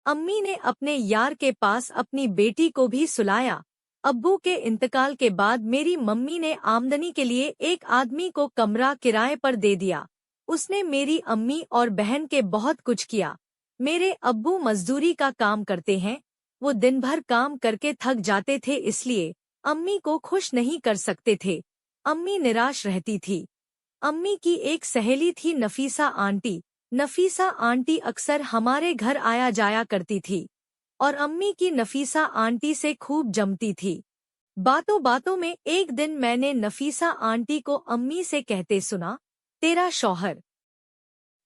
अम्मी ने अपने यार के पास अपनी बेटी को भी सुलाया। अब्बू के इंतकाल के बाद मेरी मम्मी ने आमदनी के लिए एक आदमी को कमरा किराए पर दे दिया। उसने मेरी अम्मी और बहन के बहुत कुछ किया। मेरे अब्बू मजदूरी का काम करते हैं। वो दिन भर काम करके थक जाते थे, इसलिए अम्मी को खुश नहीं कर सकते थे। अम्मी निराश रहती थी। अम्मी की एक सहेली थी नफीसा आंटी। नफीसा आंटी अक्सर हमारे घर आया जाया करती थी और अम्मी की नफीसा आंटी से खूब जमती थी। बातों बातों में एक दिन मैंने नफीसा आंटी को अम्मी से कहते सुना, तेरा शौहर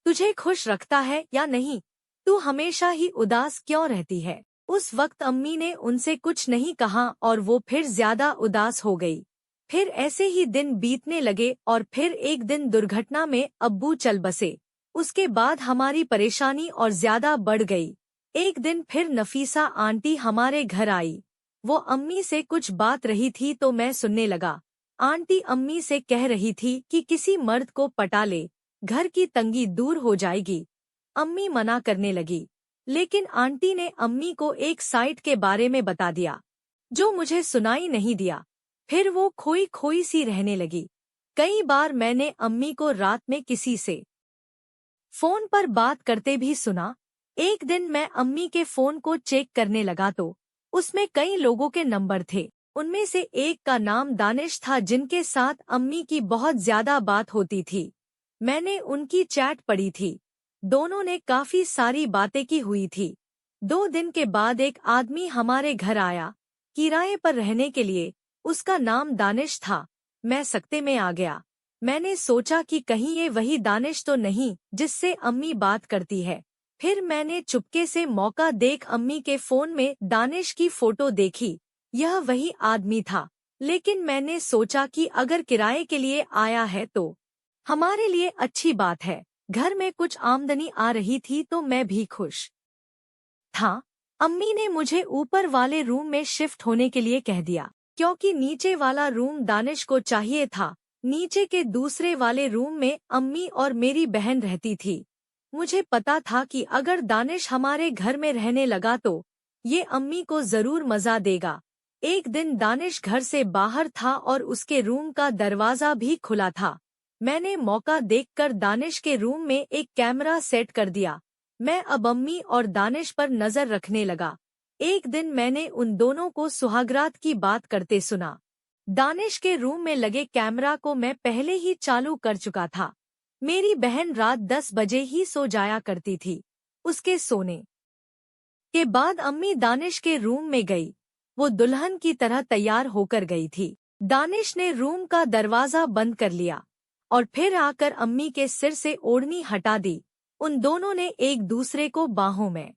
तुझे खुश रखता है या नहीं? तू हमेशा ही उदास क्यों रहती है? उस वक्त अम्मी ने उनसे कुछ नहीं कहा और वो फिर ज्यादा उदास हो गई। फिर ऐसे ही दिन बीतने लगे और फिर एक दिन दुर्घटना में अब्बू चल बसे। उसके बाद हमारी परेशानी और ज्यादा बढ़ गई। एक दिन फिर नफीसा आंटी हमारे घर आई। वो अम्मी से कुछ बात रही थी तो मैं सुनने लगा। आंटी अम्मी से कह रही थी कि किसी मर्द को पटा ले, घर की तंगी दूर हो जाएगी। अम्मी मना करने लगी, लेकिन आंटी ने अम्मी को एक साइट के बारे में बता दिया जो मुझे सुनाई नहीं दिया। फिर वो खोई खोई सी रहने लगी। कई बार मैंने अम्मी को रात में किसी से फोन पर बात करते भी सुना। एक दिन मैं अम्मी के फोन को चेक करने लगा तो उसमें कई लोगों के नंबर थे। उनमें से एक का नाम दानिश था, जिनके साथ अम्मी की बहुत ज्यादा बात होती थी। मैंने उनकी चैट पढ़ी थी। दोनों ने काफी सारी बातें की हुई थी। 2 दिन के बाद एक आदमी हमारे घर आया किराए पर रहने के लिए। उसका नाम दानिश था। मैं सकते में आ गया। मैंने सोचा कि कहीं ये वही दानिश तो नहीं जिससे अम्मी बात करती है। फिर मैंने चुपके से मौका देख अम्मी के फोन में दानिश की फोटो देखी। यह वही आदमी था, लेकिन मैंने सोचा कि अगर किराए के लिए आया है तो हमारे लिए अच्छी बात है। घर में कुछ आमदनी आ रही थी तो मैं भी खुश था। अम्मी ने मुझे ऊपर वाले रूम में शिफ्ट होने के लिए कह दिया, क्योंकि नीचे वाला रूम दानिश को चाहिए था। नीचे के दूसरे वाले रूम में अम्मी और मेरी बहन रहती थी। मुझे पता था कि अगर दानिश हमारे घर में रहने लगा तो ये अम्मी को जरूर मजा देगा। एक दिन दानिश घर से बाहर था और उसके रूम का दरवाजा भी खुला था। मैंने मौका देखकर दानिश के रूम में एक कैमरा सेट कर दिया। मैं अब अम्मी और दानिश पर नजर रखने लगा। एक दिन मैंने उन दोनों को सुहागरात की बात करते सुना। दानिश के रूम में लगे कैमरा को मैं पहले ही चालू कर चुका था। मेरी बहन रात 10 बजे ही सो जाया करती थी। उसके सोने के बाद अम्मी दानिश के रूम में गई। वो दुल्हन की तरह तैयार होकर गई थी। दानिश ने रूम का दरवाजा बंद कर लिया और फिर आकर अम्मी के सिर से ओढ़नी हटा दी। उन दोनों ने एक दूसरे को बाहों में